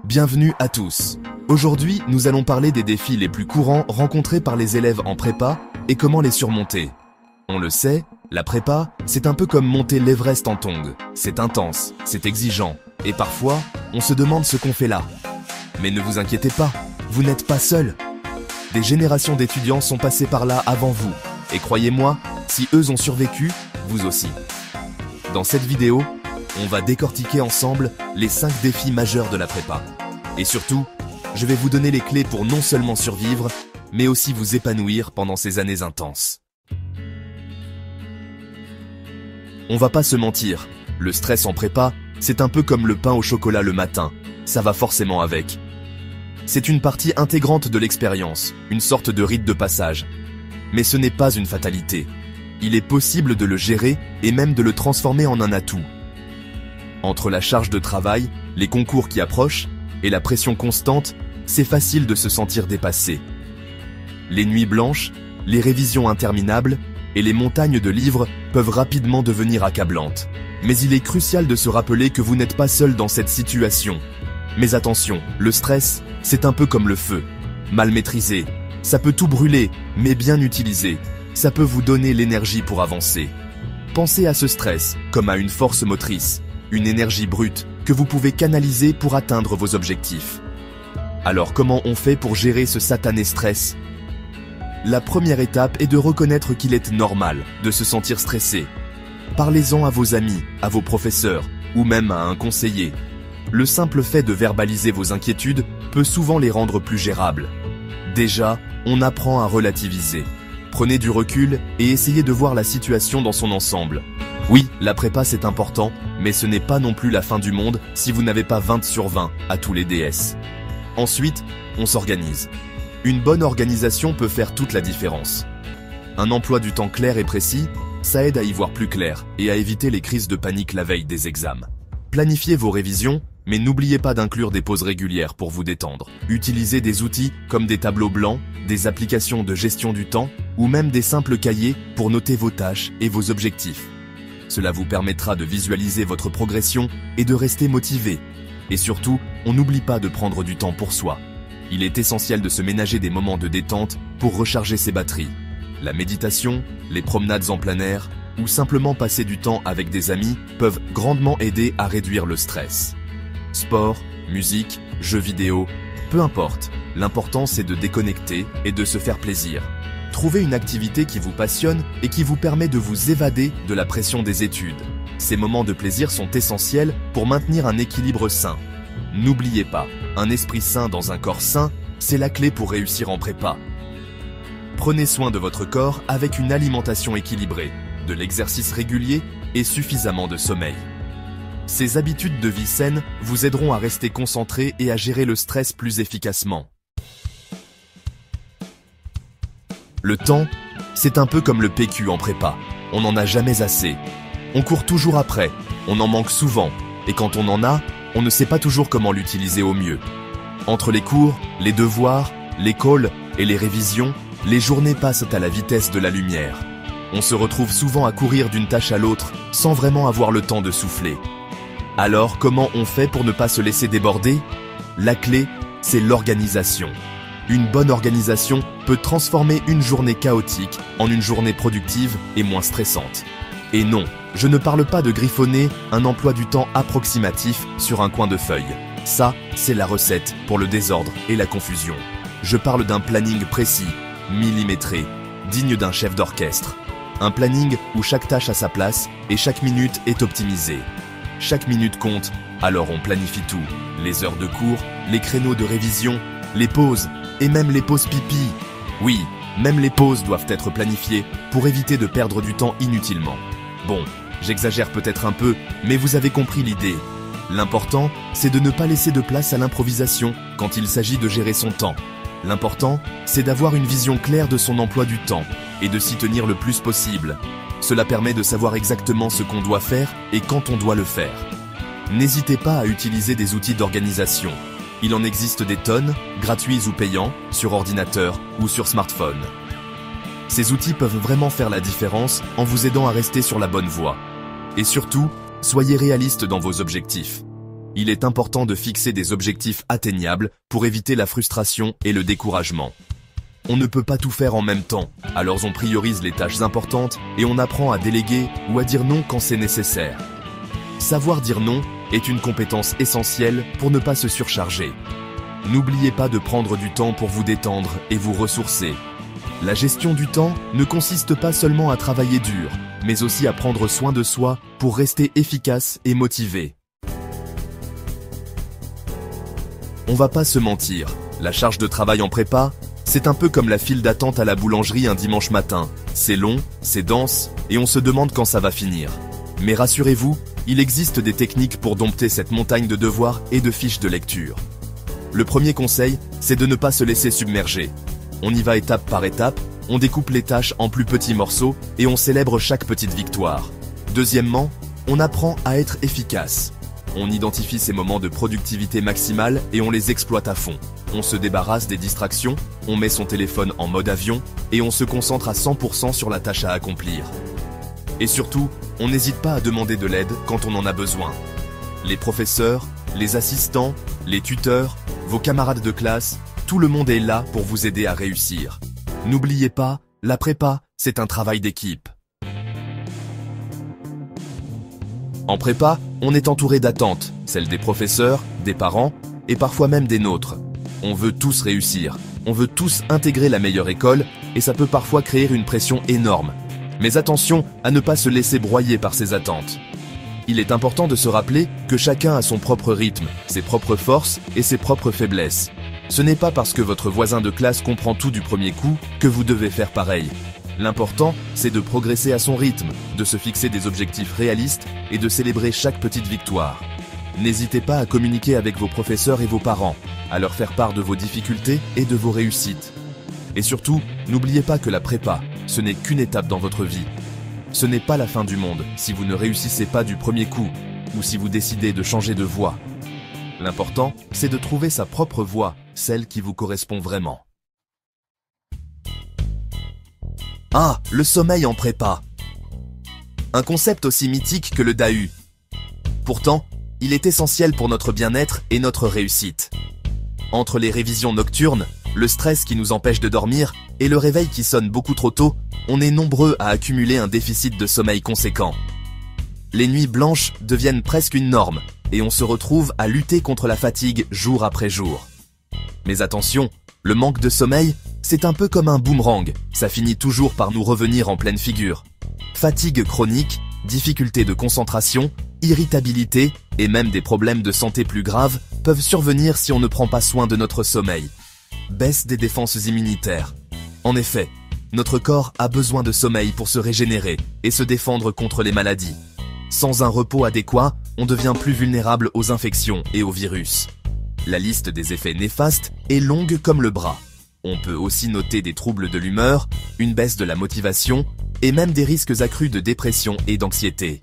Bienvenue à tous. Aujourd'hui, nous allons parler des défis les plus courants rencontrés par les élèves en prépa et comment les surmonter. On le sait, la prépa, c'est un peu comme monter l'Everest en tongs. C'est intense, c'est exigeant, et parfois, on se demande ce qu'on fait là. Mais ne vous inquiétez pas, vous n'êtes pas seul. Des générations d'étudiants sont passés par là avant vous, et croyez-moi, si eux ont survécu, vous aussi. Dans cette vidéo, on va décortiquer ensemble les 5 défis majeurs de la prépa. Et surtout, je vais vous donner les clés pour non seulement survivre, mais aussi vous épanouir pendant ces années intenses. On va pas se mentir, le stress en prépa, c'est un peu comme le pain au chocolat le matin, ça va forcément avec. C'est une partie intégrante de l'expérience, une sorte de rite de passage. Mais ce n'est pas une fatalité. Il est possible de le gérer et même de le transformer en un atout. Entre la charge de travail, les concours qui approchent et la pression constante, c'est facile de se sentir dépassé. Les nuits blanches, les révisions interminables et les montagnes de livres peuvent rapidement devenir accablantes. Mais il est crucial de se rappeler que vous n'êtes pas seul dans cette situation. Mais attention, le stress, c'est un peu comme le feu. Mal maîtrisé, ça peut tout brûler, mais bien utilisé, ça peut vous donner l'énergie pour avancer. Pensez à ce stress comme à une force motrice, une énergie brute que vous pouvez canaliser pour atteindre vos objectifs. Alors comment on fait pour gérer ce satané stress? La première étape est de reconnaître qu'il est normal de se sentir stressé. Parlez-en à vos amis, à vos professeurs ou même à un conseiller. Le simple fait de verbaliser vos inquiétudes peut souvent les rendre plus gérables. Déjà, on apprend à relativiser. Prenez du recul et essayez de voir la situation dans son ensemble. Oui, la prépa c'est important, mais ce n'est pas non plus la fin du monde si vous n'avez pas 20 sur 20 à tous les DS. Ensuite, on s'organise. Une bonne organisation peut faire toute la différence. Un emploi du temps clair et précis, ça aide à y voir plus clair et à éviter les crises de panique la veille des examens. Planifiez vos révisions, mais n'oubliez pas d'inclure des pauses régulières pour vous détendre. Utilisez des outils comme des tableaux blancs, des applications de gestion du temps ou même des simples cahiers pour noter vos tâches et vos objectifs. Cela vous permettra de visualiser votre progression et de rester motivé. Et surtout, on n'oublie pas de prendre du temps pour soi. Il est essentiel de se ménager des moments de détente pour recharger ses batteries. La méditation, les promenades en plein air ou simplement passer du temps avec des amis peuvent grandement aider à réduire le stress. Sport, musique, jeux vidéo, peu importe. L'important c'est de déconnecter et de se faire plaisir. Trouvez une activité qui vous passionne et qui vous permet de vous évader de la pression des études. Ces moments de plaisir sont essentiels pour maintenir un équilibre sain. N'oubliez pas, un esprit sain dans un corps sain, c'est la clé pour réussir en prépa. Prenez soin de votre corps avec une alimentation équilibrée, de l'exercice régulier et suffisamment de sommeil. Ces habitudes de vie saines vous aideront à rester concentré et à gérer le stress plus efficacement. Le temps, c'est un peu comme le PQ en prépa. On n'en a jamais assez. On court toujours après, on en manque souvent, et quand on en a, on ne sait pas toujours comment l'utiliser au mieux. Entre les cours, les devoirs, l'école et les révisions, les journées passent à la vitesse de la lumière. On se retrouve souvent à courir d'une tâche à l'autre sans vraiment avoir le temps de souffler. Alors, comment on fait pour ne pas se laisser déborder? La clé, c'est l'organisation. Une bonne organisation peut transformer une journée chaotique en une journée productive et moins stressante. Et non, je ne parle pas de griffonner un emploi du temps approximatif sur un coin de feuille. Ça, c'est la recette pour le désordre et la confusion. Je parle d'un planning précis, millimétré, digne d'un chef d'orchestre. Un planning où chaque tâche a sa place et chaque minute est optimisée. Chaque minute compte, alors on planifie tout. Les heures de cours, les créneaux de révision, les pauses et même les pauses pipi. Oui, même les pauses doivent être planifiées pour éviter de perdre du temps inutilement. Bon, j'exagère peut-être un peu, mais vous avez compris l'idée. L'important, c'est de ne pas laisser de place à l'improvisation quand il s'agit de gérer son temps. L'important, c'est d'avoir une vision claire de son emploi du temps et de s'y tenir le plus possible. Cela permet de savoir exactement ce qu'on doit faire et quand on doit le faire. N'hésitez pas à utiliser des outils d'organisation. Il en existe des tonnes, gratuits ou payants, sur ordinateur ou sur smartphone. Ces outils peuvent vraiment faire la différence en vous aidant à rester sur la bonne voie. Et surtout, soyez réaliste dans vos objectifs. il est important de fixer des objectifs atteignables pour éviter la frustration et le découragement. On ne peut pas tout faire en même temps, alors on priorise les tâches importantes et on apprend à déléguer ou à dire non quand c'est nécessaire. Savoir dire non est une compétence essentielle pour ne pas se surcharger. N'oubliez pas de prendre du temps pour vous détendre et vous ressourcer. La gestion du temps ne consiste pas seulement à travailler dur, mais aussi à prendre soin de soi pour rester efficace et motivé. On va pas se mentir, la charge de travail en prépa, c'est un peu comme la file d'attente à la boulangerie un dimanche matin. C'est long, c'est dense, et on se demande quand ça va finir. Mais rassurez-vous, il existe des techniques pour dompter cette montagne de devoirs et de fiches de lecture. Le premier conseil, c'est de ne pas se laisser submerger. On y va étape par étape, on découpe les tâches en plus petits morceaux et on célèbre chaque petite victoire. Deuxièmement, on apprend à être efficace. On identifie ces moments de productivité maximale et on les exploite à fond. On se débarrasse des distractions, on met son téléphone en mode avion et on se concentre à 100% sur la tâche à accomplir. Et surtout, on n'hésite pas à demander de l'aide quand on en a besoin. Les professeurs, les assistants, les tuteurs, vos camarades de classe, tout le monde est là pour vous aider à réussir. N'oubliez pas, la prépa, c'est un travail d'équipe. En prépa, on est entouré d'attentes, celles des professeurs, des parents et parfois même des nôtres. On veut tous réussir, on veut tous intégrer la meilleure école et ça peut parfois créer une pression énorme. Mais attention à ne pas se laisser broyer par ces attentes. Il est important de se rappeler que chacun a son propre rythme, ses propres forces et ses propres faiblesses. Ce n'est pas parce que votre voisin de classe comprend tout du premier coup que vous devez faire pareil. L'important, c'est de progresser à son rythme, de se fixer des objectifs réalistes et de célébrer chaque petite victoire. N'hésitez pas à communiquer avec vos professeurs et vos parents, à leur faire part de vos difficultés et de vos réussites. Et surtout, n'oubliez pas que la prépa, ce n'est qu'une étape dans votre vie. Ce n'est pas la fin du monde si vous ne réussissez pas du premier coup ou si vous décidez de changer de voie. L'important, c'est de trouver sa propre voie, celle qui vous correspond vraiment. Ah, le sommeil en prépa. Un concept aussi mythique que le DAU. Pourtant, il est essentiel pour notre bien-être et notre réussite. Entre les révisions nocturnes, le stress qui nous empêche de dormir et le réveil qui sonne beaucoup trop tôt, on est nombreux à accumuler un déficit de sommeil conséquent. Les nuits blanches deviennent presque une norme et on se retrouve à lutter contre la fatigue jour après jour. Mais attention, le manque de sommeil, c'est un peu comme un boomerang, ça finit toujours par nous revenir en pleine figure. Fatigue chronique, difficultés de concentration, irritabilité et même des problèmes de santé plus graves peuvent survenir si on ne prend pas soin de notre sommeil. Baisse des défenses immunitaires. En effet, notre corps a besoin de sommeil pour se régénérer et se défendre contre les maladies. Sans un repos adéquat, on devient plus vulnérable aux infections et aux virus. La liste des effets néfastes est longue comme le bras. On peut aussi noter des troubles de l'humeur, une baisse de la motivation et même des risques accrus de dépression et d'anxiété.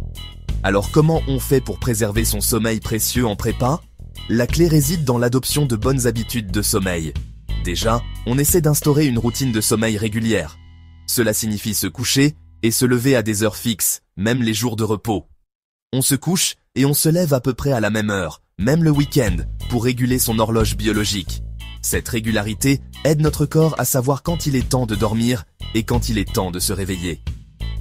Alors comment on fait pour préserver son sommeil précieux en prépa? La clé réside dans l'adoption de bonnes habitudes de sommeil. Déjà, on essaie d'instaurer une routine de sommeil régulière. Cela signifie se coucher et se lever à des heures fixes, même les jours de repos. On se couche et on se lève à peu près à la même heure, même le week-end, pour réguler son horloge biologique. Cette régularité aide notre corps à savoir quand il est temps de dormir et quand il est temps de se réveiller.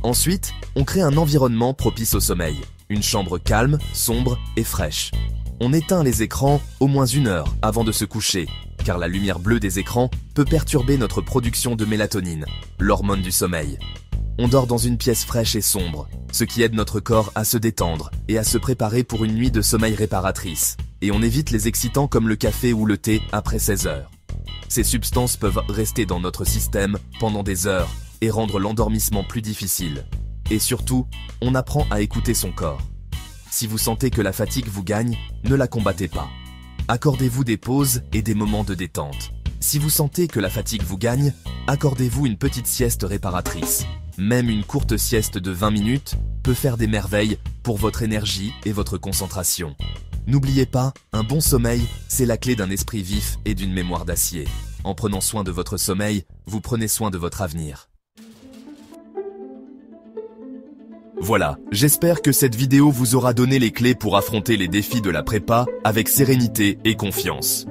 Ensuite, on crée un environnement propice au sommeil. Une chambre calme, sombre et fraîche. On éteint les écrans au moins 1 heure avant de se coucher, car la lumière bleue des écrans peut perturber notre production de mélatonine, l'hormone du sommeil. On dort dans une pièce fraîche et sombre, ce qui aide notre corps à se détendre et à se préparer pour une nuit de sommeil réparatrice. Et on évite les excitants comme le café ou le thé après 16 heures. Ces substances peuvent rester dans notre système pendant des heures et rendre l'endormissement plus difficile. Et surtout, on apprend à écouter son corps. Si vous sentez que la fatigue vous gagne, ne la combattez pas. Accordez-vous des pauses et des moments de détente. Si vous sentez que la fatigue vous gagne, accordez-vous une petite sieste réparatrice. Même une courte sieste de 20 minutes peut faire des merveilles pour votre énergie et votre concentration. N'oubliez pas, un bon sommeil, c'est la clé d'un esprit vif et d'une mémoire d'acier. En prenant soin de votre sommeil, vous prenez soin de votre avenir. Voilà, j'espère que cette vidéo vous aura donné les clés pour affronter les défis de la prépa avec sérénité et confiance.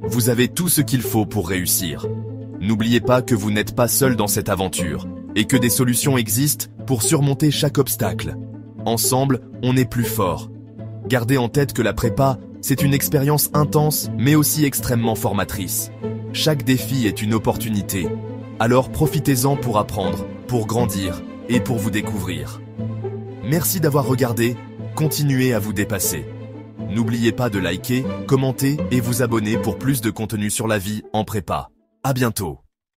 Vous avez tout ce qu'il faut pour réussir. N'oubliez pas que vous n'êtes pas seul dans cette aventure, et que des solutions existent pour surmonter chaque obstacle. Ensemble, on est plus fort. Gardez en tête que la prépa, c'est une expérience intense, mais aussi extrêmement formatrice. Chaque défi est une opportunité. Alors profitez-en pour apprendre, pour grandir et pour vous découvrir. Merci d'avoir regardé, continuez à vous dépasser. N'oubliez pas de liker, commenter et vous abonner pour plus de contenu sur la vie en prépa. À bientôt.